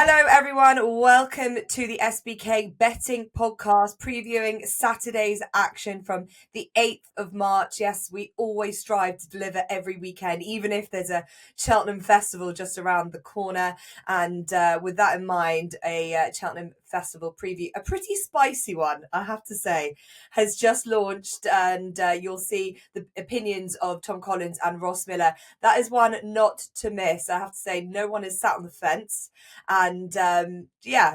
Hello, everyone. Welcome to the SBK Betting Podcast, previewing Saturday's action from the 8th of March. Yes, we always strive to deliver every weekend, even if there's a Cheltenham Festival just around the corner. And with that in mind, a Cheltenham Festival preview, a pretty spicy one, I have to say, has just launched. And you'll see the opinions of Tom Collins and Ross Miller. That is one not to miss. I have to say, no one is sat on the fence. And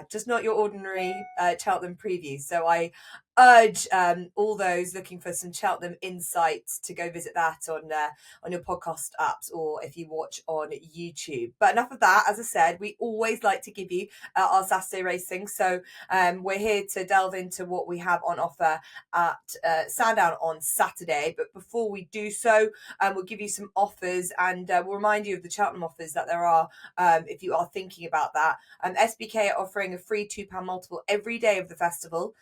just not your ordinary Cheltenham preview. So I urge all those looking for some Cheltenham insights to go visit that on your podcast apps or if you watch on YouTube. But enough of that. As I said, we always like to give you our Saturday racing. So we're here to delve into what we have on offer at Sandown on Saturday. But before we do so, we'll give you some offers and we'll remind you of the Cheltenham offers that there are if you are thinking about that. SBK are offering a free £2 multiple every day of the festival.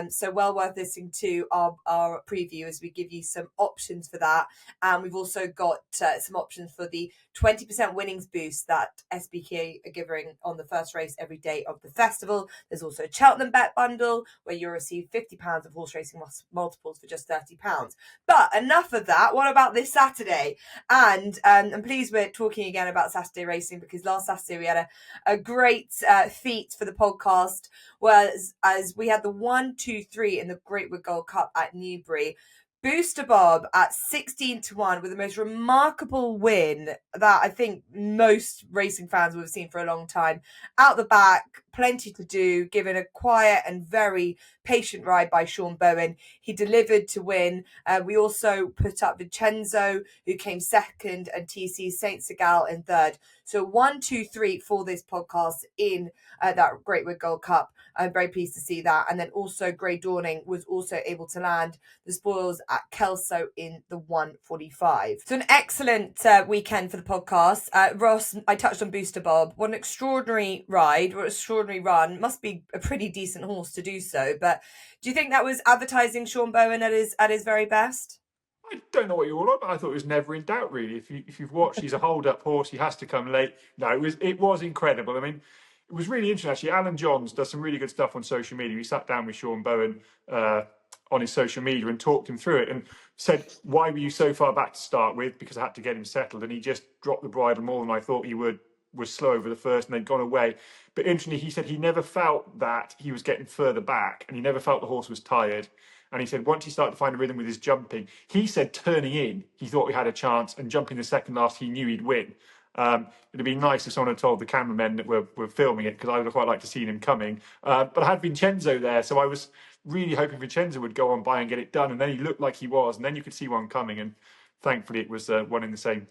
So well worth listening to our preview as we give you some options for that. And we've also got some options for the 20% winnings boost that SBK are giving on the first race every day of the festival. There's also a Cheltenham bet bundle where you'll receive £50 of horse racing multiples for just £30. But enough of that. What about this Saturday? And I'm pleased we're talking again about Saturday racing because last Saturday we had a great feat for the podcast, whereas as we had the 1, 2, 3 in the Great Wood Gold Cup at Newbury. Booster Bob at 16-1 with the most remarkable win that I think most racing fans will have seen for a long time. Out the back, plenty to do, given a quiet and very patient ride by Sean Bowen. He delivered to win. We also put up Vincenzo, who came second, and TC Saint Segal in third. So 1, 2, 3 for this podcast in that Great Wood Gold Cup. I'm very pleased to see that. And then also Grey Dawning was also able to land the spoils at Kelso in the 145. So an excellent weekend for the podcast. Ross, I touched on Booster Bob. What an extraordinary ride, what an extraordinary run. Must be a pretty decent horse to do so. But do you think that was advertising Sean Bowen at his very best? I don't know what you're all about. I thought it was never in doubt, really. If you've watched, he's a hold-up horse. He has to come late. No, it was incredible. I mean, it was really interesting, actually. Alan Johns does some really good stuff on social media. We sat down with Sean Bowen on his social media and talked him through it and said, why were you so far back to start with? Because I had to get him settled. And he just dropped the bridle more than I thought he would. Was slow over the first and they'd gone away. But interestingly, he said he never felt that he was getting further back and he never felt the horse was tired. And he said once he started to find a rhythm with his jumping, he said turning in, he thought we had a chance, and jumping the second last, he knew he'd win. It'd be nice if someone had told the cameramen that we're filming it, because I would have quite liked to see him coming. But I had Vincenzo there, so I was really hoping Vincenzo would go on by and get it done. And then he looked like he was, and then you could see one coming. And thankfully, it was one in the same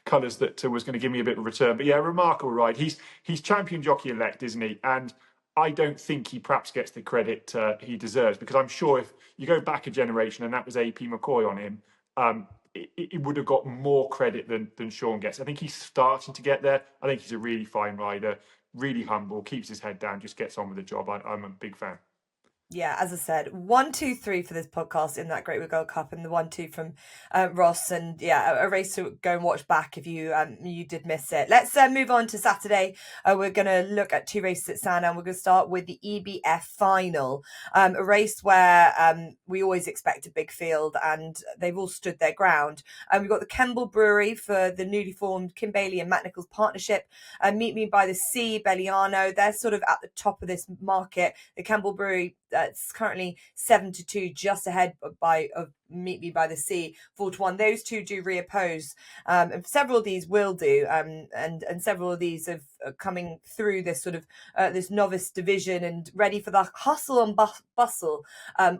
colours that was going to give me a bit of a return. But yeah, remarkable ride. He's champion jockey elect, isn't he? And I don't think he perhaps gets the credit he deserves, because I'm sure if you go back a generation and that was AP McCoy on him, it would have got more credit than Sean gets. I think he's starting to get there. I think he's a really fine rider, really humble, keeps his head down, just gets on with the job. I'm a big fan. Yeah, as I said, 1, 2, 3 for this podcast in that Great Wood Gold Cup, and the 1, 2 from Ross, and yeah, a race to go and watch back if you did miss it. Let's move on to Saturday. We're going to look at 2 races at Sandown. We're going to start with the EBF final, a race where we always expect a big field, and they've all stood their ground. We've got the Kemble Brewery for the newly formed Kim Bailey and Matt Nichols partnership. Meet Me by the Sea, Belliano. They're sort of at the top of this market. The Kemble Brewery. It's currently 7-2, just ahead of Meet Me by the Sea, 4-1. Those two do reoppose, and several of these will do, and several of these are coming through this sort of this novice division and ready for the hustle and bustle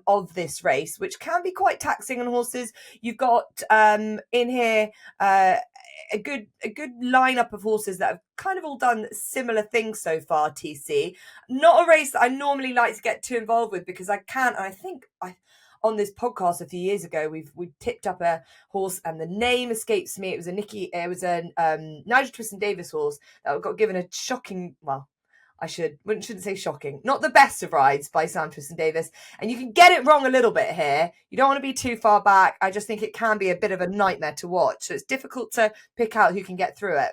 of this race, which can be quite taxing on horses. You've got in here a good lineup of horses that have kind of all done similar things so far, TC. Not a race that I normally like to get too involved with, because I can't, and I think on this podcast a few years ago, we tipped up a horse and the name escapes me. It was a Nigel Twiston-Davis horse that got given a shocking, well, I shouldn't say shocking, not the best of rides by Sam Twiston-Davis. And you can get it wrong a little bit here. You don't want to be too far back. I just think it can be a bit of a nightmare to watch. So it's difficult to pick out who can get through it.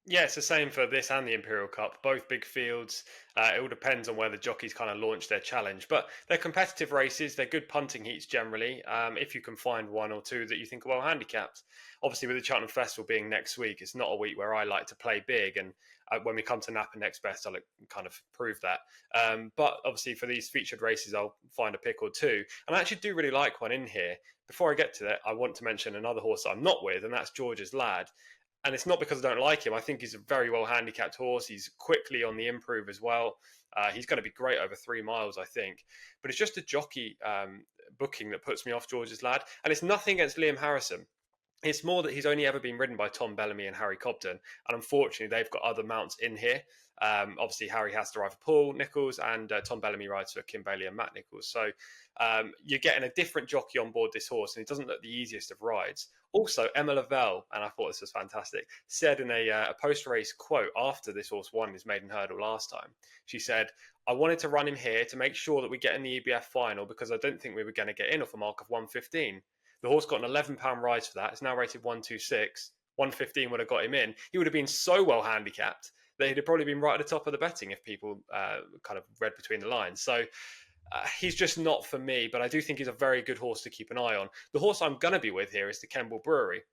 Yeah, it's the same for this and the Imperial Cup. Both big fields. It all depends on where the jockeys kind of launch their challenge. But they're competitive races. They're good punting heats generally. If you can find one or two that you think are well handicapped. Obviously, with the Cheltenham Festival being next week, it's not a week where I like to play big. And when we come to Napa next best, I'll kind of prove that. But obviously, for these featured races, I'll find a pick or two. And I actually do really like one in here. Before I get to that, I want to mention another horse that I'm not with, and that's George's Lad. And it's not because I don't like him. I think he's a very well handicapped horse. He's quickly on the improve as well. He's going to be great over 3 miles, I think. But it's just a jockey booking that puts me off George's Lad. And it's nothing against Liam Harrison. It's more that he's only ever been ridden by Tom Bellamy and Harry Cobden. And unfortunately, they've got other mounts in here. Obviously, Harry has to ride for Paul Nicholls, and Tom Bellamy rides for Kim Bailey and Matt Nicholls. So you're getting a different jockey on board this horse, and it doesn't look the easiest of rides. Also, Emma Lavelle, and I thought this was fantastic, said in a post-race quote after this horse won his maiden hurdle last time, she said, "I wanted to run him here to make sure that we get in the EBF final because I don't think we were going to get in off a mark of 115. The horse got an £11 rise for that. It's now rated 126. 115 would have got him in. He would have been so well handicapped that he'd have probably been right at the top of the betting if people kind of read between the lines. So he's just not for me, but I do think he's a very good horse to keep an eye on. The horse I'm going to be with here is the Kemble Brewery.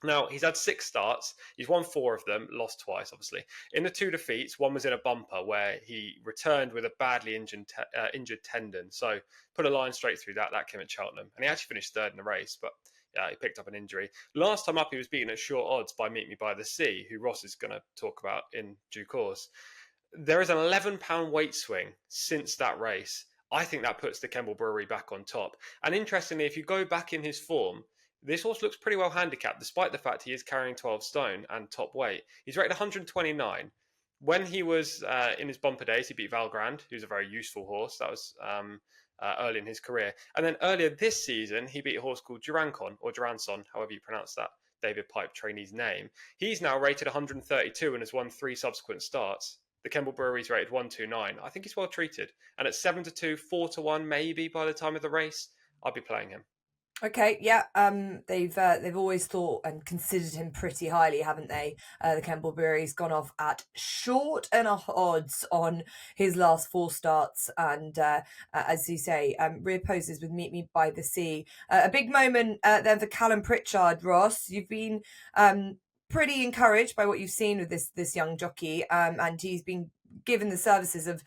Now, he's had 6 starts. He's won 4 of them, lost twice, obviously. In the 2 defeats, one was in a bumper where he returned with a badly injured tendon. So put a line straight through that. That came at Cheltenham. And he actually finished 3rd in the race, but yeah, he picked up an injury. Last time up, he was beaten at short odds by Meet Me By the Sea, who Ross is going to talk about in due course. There is an £11 weight swing since that race. I think that puts the Kemble Brewery back on top. And interestingly, if you go back in his form, this horse looks pretty well handicapped, despite the fact he is carrying 12 stone and top weight. He's rated 129. When he was in his bumper days, he beat Valgrand, who's a very useful horse. That was early in his career. And then earlier this season, he beat a horse called Durancon, or Duranson, however you pronounce that David Pipe trainee's name. He's now rated 132 and has won 3 subsequent starts. The Kemble Brewery's rated 129. I think he's well treated. And at 7-2, 4-1, maybe by the time of the race, I'll be playing him. Okay, yeah, they've always thought and considered him pretty highly, haven't they? The Kemble Brewery's gone off at short enough odds on his last 4 starts, and as you say, reopposes with Meet Me By the Sea. A big moment then for Callum Pritchard, Ross. You've been pretty encouraged by what you've seen with this young jockey, and he's been given the services of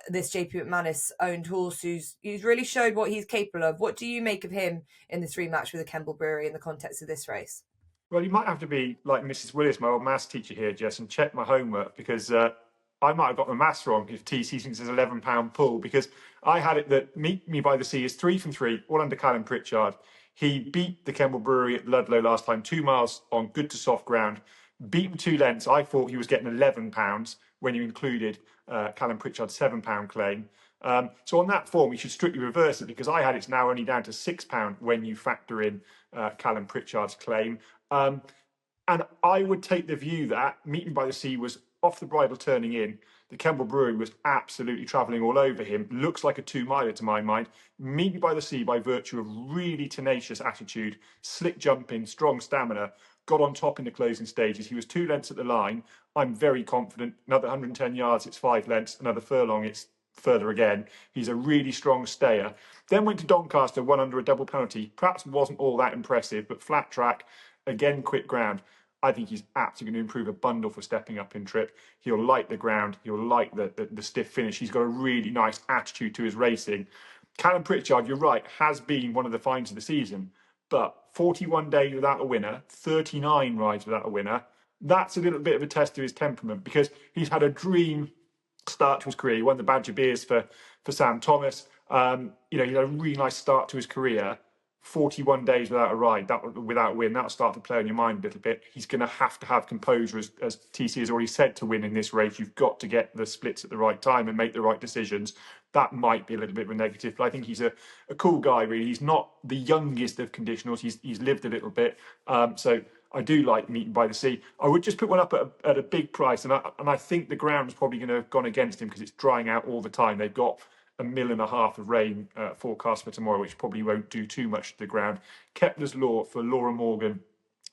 this JP McManus owned horse who's really showed what he's capable of. What do you make of him in this rematch with the Kemble Brewery in the context of this race? Well, you might have to be like Mrs. Willis, my old maths teacher here, Jess, and check my homework because I might have got the maths wrong if TC thinks there's £11 pull, because I had it that Meet Me By the Sea is 3 from 3, all under Callum Pritchard. He beat the Kemble Brewery at Ludlow last time, 2 miles on good to soft ground, beaten 2 lengths. I thought he was getting £11 when you included Callum Pritchard's £7 claim. So on that form, you should strictly reverse it, because I had it's now only down to £6 when you factor in Callum Pritchard's claim. And I would take the view that Meet Me By the Sea was off the bridle turning in. The Kemble Brewery was absolutely travelling all over him. Looks like a 2-miler to my mind. Meet Me By the Sea, by virtue of really tenacious attitude, slick jumping, strong stamina, got on top in the closing stages. He was 2 lengths at the line. I'm very confident. Another 110 yards, it's 5 lengths. Another furlong, it's further again. He's a really strong stayer. Then went to Doncaster, won under a double penalty. Perhaps wasn't all that impressive, but flat track, again, quick ground. I think he's absolutely going to improve a bundle for stepping up in trip. He'll like the ground. He'll like the stiff finish. He's got a really nice attitude to his racing. Callum Pritchard, you're right, has been one of the finds of the season. But 41 days without a winner, 39 rides without a winner, that's a little bit of a test of his temperament, because he's had a dream start to his career. He won the Badger Beers for Sam Thomas. He had a really nice start to his career. 41 days without a ride, without a win, that'll start to play on your mind a little bit. He's going to have composure, as TC has already said, to win in this race. You've got to get the splits at the right time and make the right decisions. That might be a little bit of a negative, but I think he's a cool guy, really. He's not the youngest of conditionals. He's lived a little bit. So I do like Meet Me By the Sea. I would just put one up at a big price, and I think the ground's probably going to have gone against him because it's drying out all the time. They've got 1.5 mil of rain forecast for tomorrow, which probably won't do too much to the ground. Kepler's Law for Laura Morgan,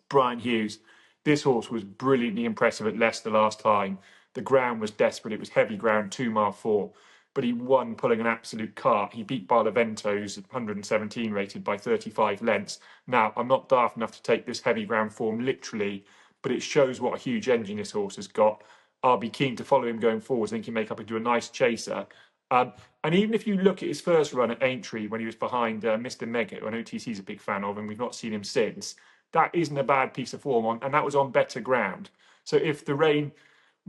Brian Hughes. This horse was brilliantly impressive at Leicester last time. The ground was desperate. It was heavy ground, 2 mile 4. But he won pulling an absolute cart. He beat Barlovento's 117 rated by 35 lengths. Now, I'm not daft enough to take this heavy ground form literally, but it shows what a huge engine this horse has got. I'll be keen to follow him going forwards. I think he may make up into a nice chaser. And even if you look at his first run at Aintree when he was behind Mr. Mega, who I know TC's a big fan of, and we've not seen him since, that isn't a bad piece of form on, and that was on better ground. So if the rain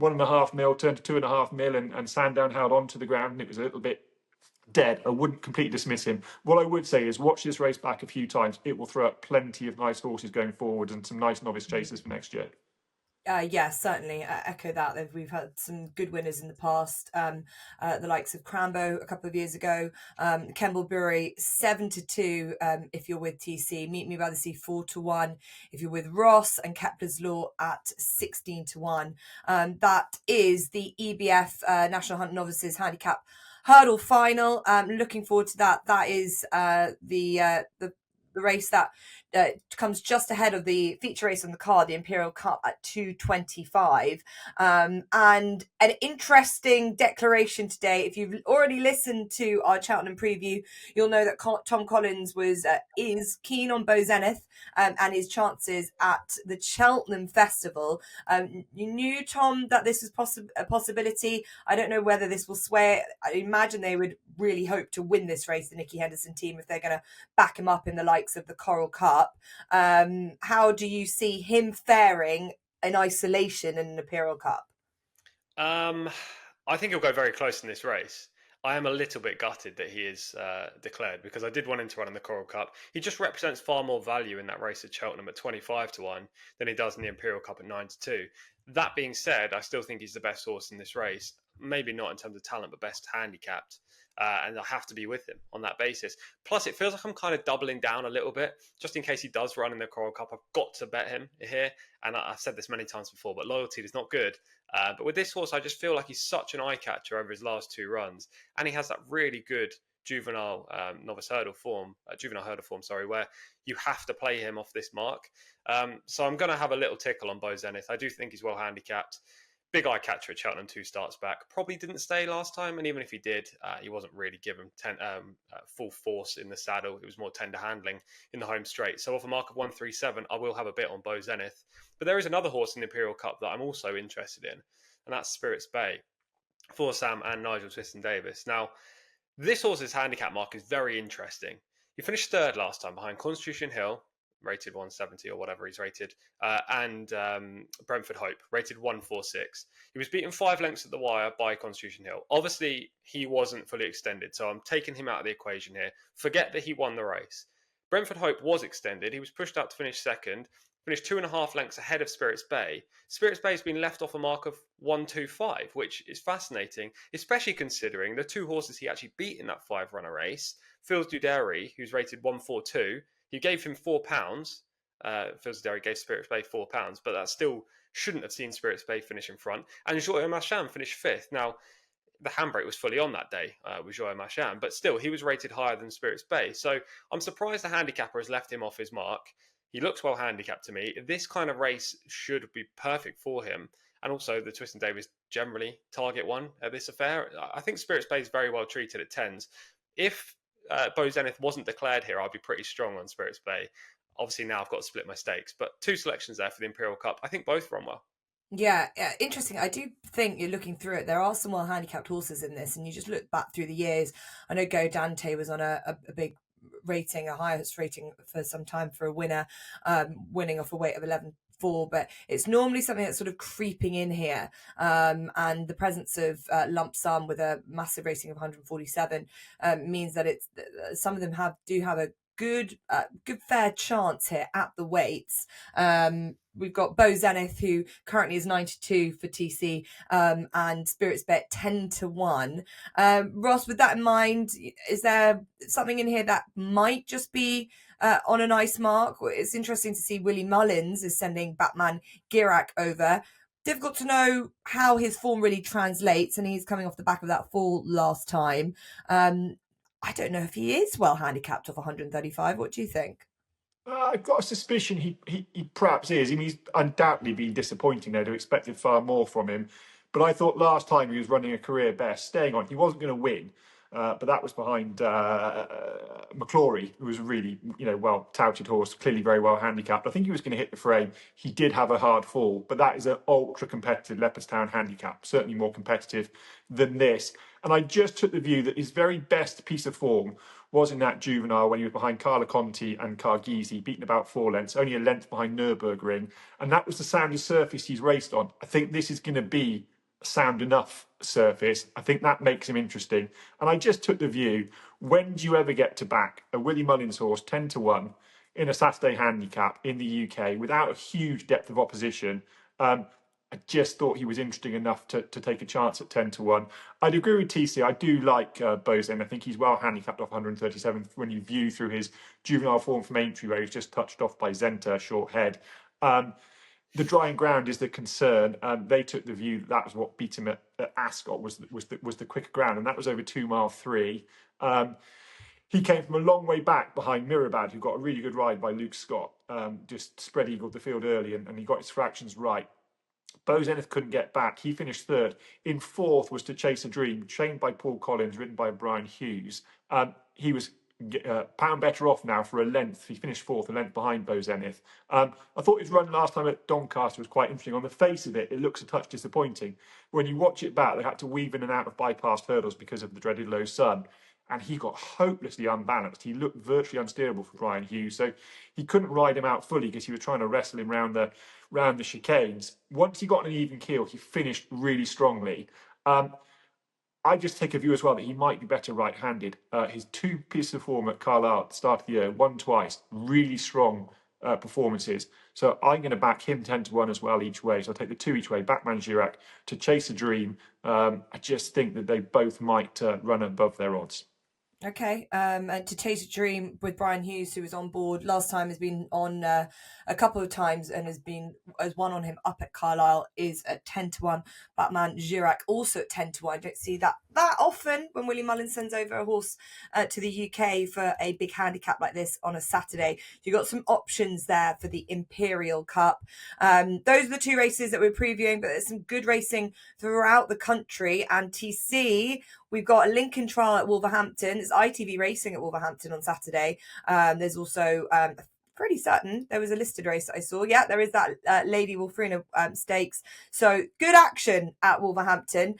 1.5 mil turned to 2.5 mil and Sandown held on to the ground and it was a little bit dead, I wouldn't completely dismiss him. What I would say is watch this race back a few times. It will throw up plenty of nice horses going forward and some nice novice chasers for next year. Yeah, certainly. I echo that. We've had some good winners in the past. The likes of Crambo a couple of years ago. Kemblebury 7-2. If you're with TC, Meet Me by the Sea 4-1. If you're with Ross, and Kepler's Law at 16-1. That is the EBF National Hunt Novices Handicap Hurdle Final. Looking forward to that. That is the race that comes just ahead of the feature race on the card, the Imperial Cup at 2:25. And an interesting declaration today. If you've already listened to our Cheltenham preview, you'll know that Tom Collins is keen on Bo Zenith and his chances at the Cheltenham Festival. You knew, Tom, that this was a possibility. I don't know whether this will sway. I imagine they would really hope to win this race, the Nicky Henderson team, if they're going to back him up in the likes of the Coral Cup. How do you see him faring in isolation in an Imperial Cup? I think he'll go very close in this race. I am a little bit gutted that he is declared, because I did want him to run in the Coral Cup. He just represents far more value in that race at Cheltenham at 25-1 than he does in the Imperial Cup at 9-2. That being said, I still think he's the best horse in this race. Maybe not in terms of talent, but best handicapped. And I have to be with him on that basis. Plus, it feels like I'm kind of doubling down a little bit, just in case he does run in the Coral Cup. I've got to bet him here. And I've said this many times before, but loyalty is not good. But with this horse, I just feel like he's such an eye catcher over his last 2 runs. And he has that really good juvenile hurdle form, where you have to play him off this mark. So I'm going to have a little tickle on Bo Zenith. I do think he's well handicapped. Big eye catcher at Cheltenham 2 starts back. Probably didn't stay last time, and even if he did, he wasn't really given full force in the saddle. It was more tender handling in the home straight. So off a mark of 137, I will have a bit on Bo Zenith. But there is another horse in the Imperial Cup that I'm also interested in, and that's Spirits Bay for Sam and Nigel Twiston-Davis. Now, this horse's handicap mark is very interesting. He finished 3rd last time behind Constitution Hill, rated 170 or whatever he's rated, and Brentford Hope, rated 146. He was beaten 5 lengths at the wire by Constitution Hill. Obviously, he wasn't fully extended, so I'm taking him out of the equation here. Forget that he won the race. Brentford Hope was extended. He was pushed out to finish 2nd, finished 2.5 lengths ahead of Spirits Bay. Spirits Bay has been left off a mark of 125, which is fascinating, especially considering the 2 horses he actually beat in that 5-runner race. Fils du Derry, who's rated 142, he gave him £4. Fils du Derry gave Spirits Bay £4, but that still shouldn't have seen Spirits Bay finish in front. And Joyeux Marchand finished 5th. Now, the handbrake was fully on that day with Joyeux Marchand, but still, he was rated higher than Spirits Bay. So I'm surprised the handicapper has left him off his mark. He looks well handicapped to me. This kind of race should be perfect for him. And also, the Twiston-Davis generally target one at this affair. I think Spirits Bay is very well treated at 10s. If Bo Zenith wasn't declared here, I'd be pretty strong on Spirits Bay. Obviously, now I've got to split my stakes, but 2 selections there for the Imperial Cup. I think both run well. Yeah, interesting. I do think you're looking through it. There are some well handicapped horses in this, and you just look back through the years. I know Go Dante was on a big rating, a highest rating for some time for a winner, winning off a weight of 11.4, but it's normally something that's sort of creeping in here. And the presence of Lump Sum with a massive rating of 147 means that it's some of them do have a good fair chance here at the weights. We've got Bo Zenith, who currently is 92 for TC, and Spirits Bet 10-1. Ross, with that in mind, is there something in here that might just be on a nice mark? It's interesting to see Willie Mullins is sending Batman Girac over. Difficult to know how his form really translates, and he's coming off the back of that fall last time. I don't know if he is well handicapped off 135. What do you think? I've got a suspicion he perhaps is. I mean, he's undoubtedly been disappointing there. To expected far more from him. But I thought last time he was running a career best, staying on. He wasn't going to win, but that was behind McClory, who was a really well touted horse, clearly very well handicapped. I think he was going to hit the frame. He did have a hard fall, but that is an ultra competitive Leopardstown handicap, certainly more competitive than this. And I just took the view that his very best piece of form was in that juvenile when he was behind Carla Conti and Carghese, beaten about 4 lengths, only a length behind Nürburgring. And that was the soundest surface he's raced on. I think this is going to be a sound enough surface. I think that makes him interesting. And I just took the view, when do you ever get to back a Willie Mullins horse 10-1 in a Saturday handicap in the UK without a huge depth of opposition? I just thought he was interesting enough to take a chance at 10-1. I'd agree with TC. I do like Bozen. I think he's well handicapped off 137 when you view through his juvenile form from Aintree, where he's just touched off by Zenta, short head. The drying ground is the concern. They took the view that was what beat him at Ascot was the quicker ground, and that was over 2 mile 3. He came from a long way back behind Mirabad, who got a really good ride by Luke Scott. Just spread eagled the field early, and he got his fractions right. Bo Zenith couldn't get back. He finished third. In fourth was To Chase a Dream, trained by Paul Collins, written by Brian Hughes. He was pound better off now for a length. He finished fourth, a length behind Bo Zenith. I thought his run last time at Doncaster was quite interesting. On the face of it, it looks a touch disappointing. When you watch it back, they had to weave in and out of bypassed hurdles because of the dreaded low sun. And he got hopelessly unbalanced. He looked virtually unsteerable for Brian Hughes. So he couldn't ride him out fully because he was trying to wrestle him round the chicanes. Once he got an even keel, he finished really strongly. I just take a view as well that he might be better right-handed. His 2 pieces of form at Carlisle at the start of the year, won twice, really strong performances. So I'm going to back him 10-1 as well each way. So I'll take the 2 each way, Backman Girac To Chase a Dream. I just think that they both might run above their odds. Okay, and To Chase a Dream with Brian Hughes, who was on board last time, has been on a couple of times and has won on him up at Carlisle, is at 10-1. Batman Girac also at 10-1. I don't see that often when Willie Mullins sends over a horse to the UK for a big handicap like this on a Saturday. You've got some options there for the Imperial Cup. Those are the 2 races that we're previewing, but there's some good racing throughout the country. And TC, we've got a Lincoln trial at Wolverhampton. There's ITV racing at Wolverhampton on Saturday. There's also pretty certain there was a listed race that I saw. Yeah, there is that Lady Wolfrina Stakes. So good action at Wolverhampton,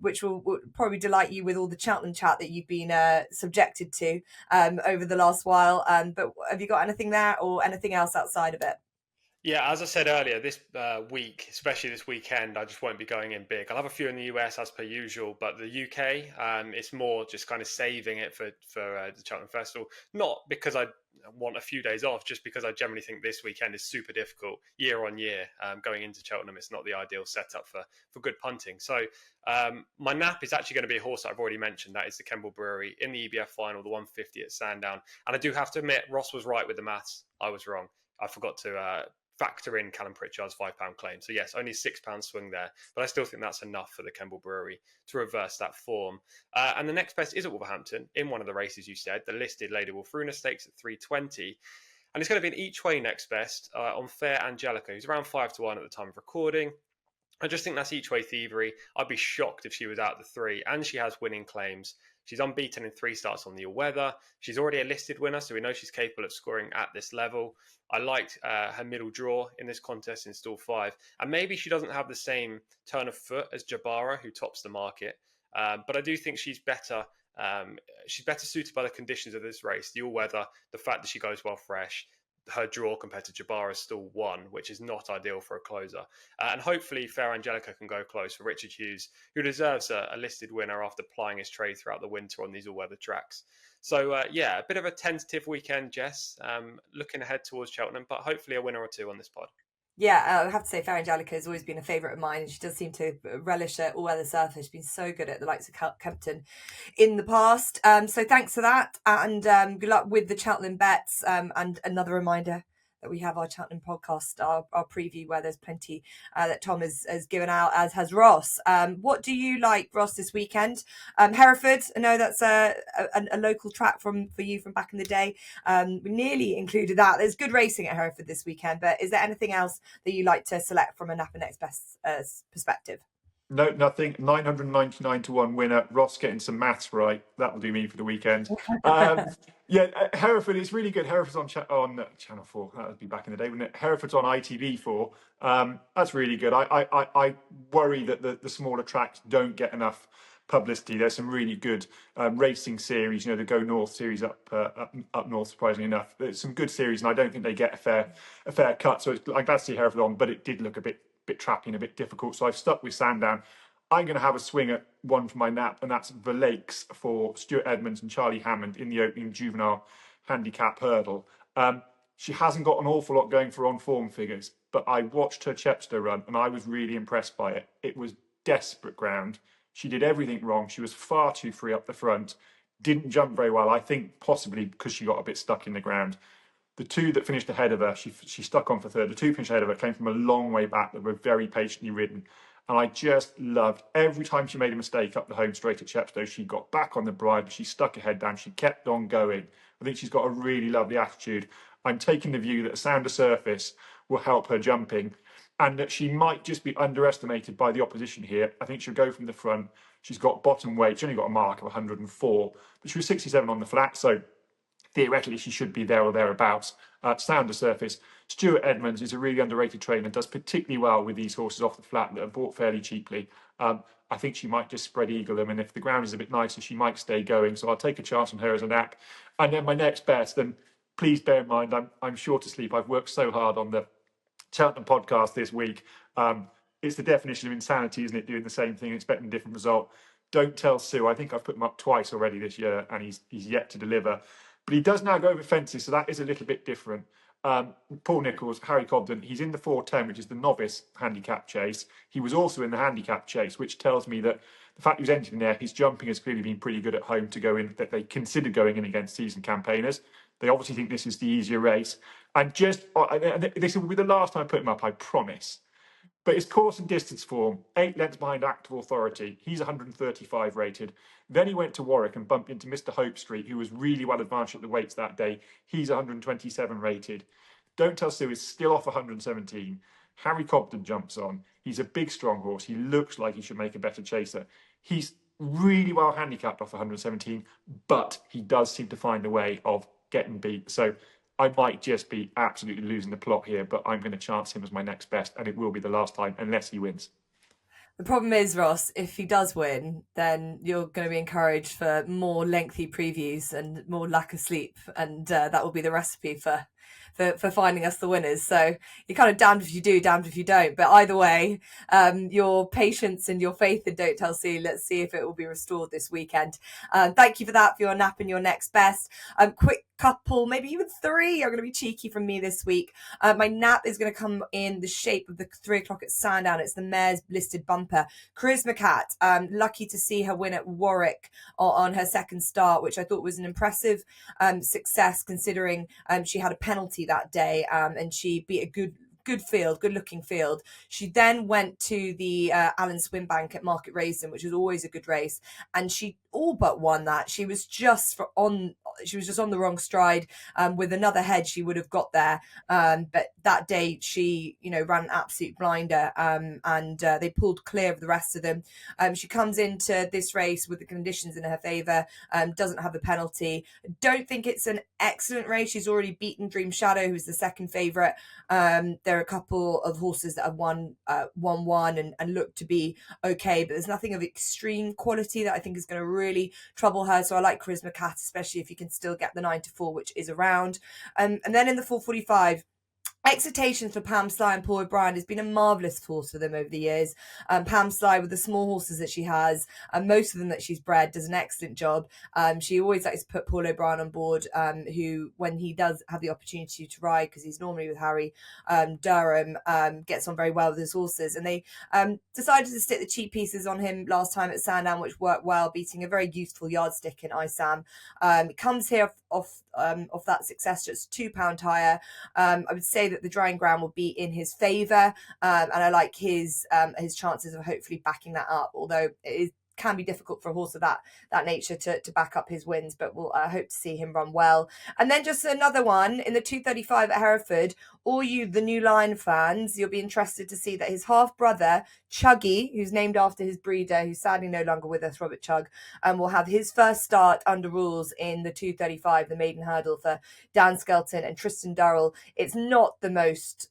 which will probably delight you with all the Cheltenham chat that you've been subjected to over the last while. But have you got anything there or anything else outside of it? Yeah, as I said earlier, this week, especially this weekend, I just won't be going in big. I'll have a few in the US as per usual, but the UK, it's more just kind of saving it for the Cheltenham Festival. Not because I want a few days off, just because I generally think this weekend is super difficult year on year. Going into Cheltenham, it's not the ideal setup for good punting. So my nap is actually going to be a horse that I've already mentioned. That is the Kemble Brewery in the EBF final, the 150 at Sandown. And I do have to admit, Ross was right with the maths. I was wrong. I forgot to factor in Callum Pritchard's £5 claim. So yes, only £6 swing there, but I still think that's enough for the Kemble Brewery to reverse that form. And the next best is at Wolverhampton in one of the races you said, the listed Lady Wolfruna Stakes at 320. And it's going to be an each way next best on Fair Angelica, who's around 5-1 at the time of recording. I just think that's each way thievery. I'd be shocked if she was out the 3, and she has winning claims. She's unbeaten in 3 starts on the all-weather. She's already a listed winner, so we know she's capable of scoring at this level. I liked her middle draw in this contest in stall 5. And maybe she doesn't have the same turn of foot as Jabara, who tops the market. But I do think she's better. She's better suited by the conditions of this race, the all-weather, the fact that she goes well fresh. Her draw compared to Jabara's stall 1, which is not ideal for a closer. And hopefully Fair Angelica can go close for Richard Hughes, who deserves a listed winner after plying his trade throughout the winter on these all-weather tracks. So, a bit of a tentative weekend, Jess, looking ahead towards Cheltenham, but hopefully a winner or 2 on this pod. Yeah, I have to say Fair Angelica has always been a favourite of mine, and she does seem to relish it all-weather surface. She's been so good at the likes of Kempton in the past. So thanks for that, and good luck with the Cheltenham bets. And another reminder that we have our Cheltenham podcast, our preview, where there's plenty that Tom has given out, as has Ross. What do you like, Ross, this weekend? Hereford, I know that's a local track for you from back in the day. We nearly included that. There's good racing at Hereford this weekend, but is there anything else that you like to select from a Napa Next Best perspective? No, nothing. 999 to 1 winner. Ross getting some maths right. That'll do me for the weekend. Hereford is really good. Hereford's on Channel 4. That would be back in the day, wouldn't it? Hereford's on ITV4. That's really good. I worry that the smaller tracks don't get enough publicity. There's some really good racing series, the Go North series up north, surprisingly enough. There's some good series, and I don't think they get a fair cut. So I'm glad to see Hereford on, but it did look a bit trappy and a bit difficult. So I've stuck with Sandown. I'm going to have a swing at one for my nap, and that's the Lakes for Stuart Edmonds and Charlie Hammond in the opening juvenile handicap hurdle. She hasn't got an awful lot going for on-form figures, but I watched her Chepstow run, and I was really impressed by it. It was desperate ground. She did everything wrong. She was far too free up the front, didn't jump very well, I think possibly because she got a bit stuck in the ground. The two that finished ahead of her, she stuck on for third. The two finished ahead of her came from a long way back that were very patiently ridden. And I just loved every time she made a mistake up the home straight at Chepstow, she got back on the bridle, she stuck her head down, she kept on going. I think she's got a really lovely attitude. I'm taking the view that a sounder surface will help her jumping, and that she might just be underestimated by the opposition here. I think she'll go from the front. She's got bottom weight. She's only got a mark of 104, but she was 67 on the flat, so theoretically she should be there or thereabouts. Sounder surface. Stuart Edmonds is a really underrated trainer, does particularly well with these horses off the flat that are bought fairly cheaply. I think she might just spread eagle them, and if the ground is a bit nicer, she might stay going. So I'll take a chance on her as a nap. And then my next best, and please bear in mind, I'm short of sleep. I've worked so hard on the Cheltenham podcast this week. It's the definition of insanity, isn't it? Doing the same thing, expecting a different result. Don't Tell Sue. I think I've put him up twice already this year, and he's yet to deliver. But he does now go over fences, so that is a little bit different. Paul Nicholls, Harry Cobden, he's in the 410, which is the novice handicap chase. He was also in the handicap chase, which tells me that the fact he was entered in there, his jumping has clearly been pretty good at home to go in, that they considered going in against seasoned campaigners. They obviously think this is the easier race. And this will be the last time I put him up, I promise. But his course and distance form, 8 lengths behind Active Authority. He's 135 rated. Then he went to Warwick and bumped into Mr. Hope Street, who was really well advanced at the weights that day. He's 127 rated. Don't Tell Sue is still off 117. Harry Cobden jumps on. He's a big, strong horse. He looks like he should make a better chaser. He's really well handicapped off 117, but he does seem to find a way of getting beat. So I might just be absolutely losing the plot here, but I'm going to chance him as my next best, and it will be the last time unless he wins. The problem is, Ross, if he does win, then you're going to be encouraged for more lengthy previews and more lack of sleep, and that will be the recipe for finding us the winners. So you're kind of damned if you do, damned if you don't. But either way, your patience and your faith in Don't Tell Sue, let's see if it will be restored this weekend. Thank you for that, for your nap and your next best. Quick couple, maybe even 3 are going to be cheeky from me this week. My nap is going to come in the shape of the 3 o'clock at Sandown. It's the Mayor's Listed Bumper. Charisma Cat, lucky to see her win at Warwick on her second start, which I thought was an impressive success considering she had a penalty that day, and she beat a good looking field. She then went to the Allen Swimbank at Market Rasen, which is always a good race, and she all but won that. She was just on the wrong stride. With another head she would have got there, but that day she ran an absolute blinder, and they pulled clear of the rest of them. She comes into this race with the conditions in her favour, doesn't have a penalty. Don't think it's an excellent race. She's already beaten Dream Shadow, who's the second favourite. There are a couple of horses that have won 1-1 and look to be okay, but there's nothing of extreme quality that I think is going to really trouble her. So I like Charisma Cat, especially if you can still get the 9-4, which is around. And then in the 4:45, Excitations for Pam Sly and Paul O'Brien has been a marvellous force for them over the years. Pam Sly, with the small horses that she has, and most of them that she's bred, does an excellent job. She always likes to put Paul O'Brien on board, who, when he does have the opportunity to ride, because he's normally with Harry Durham, gets on very well with his horses. And they decided to stick the cheap pieces on him last time at Sandown, which worked well, beating a very youthful yardstick in Isam. It comes here off that success, just £2 higher. I would say that the drying ground will be in his favour, and I like his chances of hopefully backing that up, although it can be difficult for a horse of that nature to back up his wins, but we'll hope to see him run well. And then just another one in the 235 at Hereford. All you the New Line fans, you'll be interested to see that his half brother Chuggy, who's named after his breeder, who's sadly no longer with us, Robert Chugg, will have his first start under rules in the 235, the maiden hurdle, for Dan Skelton and Tristan Durrell. It's not the most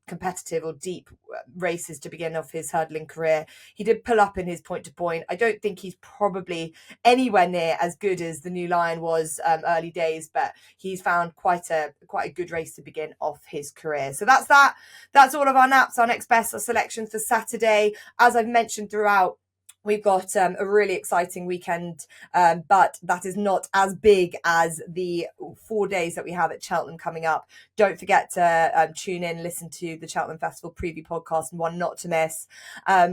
competitive or deep races to begin off his hurdling career. He did pull up in his point to point. I don't think he's probably anywhere near as good as the New Lion was early days, but he's found quite a good race to begin off his career. So that's all of our naps. Our next best selection for Saturday. As I've mentioned throughout, we've got a really exciting weekend, but that is not as big as the 4 days that we have at Cheltenham coming up. Don't forget to tune in, listen to the Cheltenham Festival preview podcast, and one not to miss.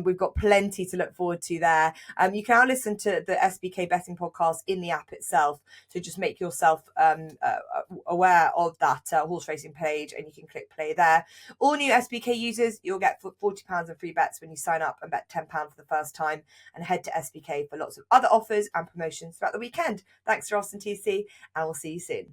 We've got plenty to look forward to there. You can now listen to the SBK Betting Podcast in the app itself, so just make yourself aware of that horse racing page, and you can click play there. All new SBK users, you'll get £40 in free bets when you sign up and bet £10 for the first time. And head to SBK for lots of other offers and promotions throughout the weekend. Thanks to Ross and TC, and we'll see you soon.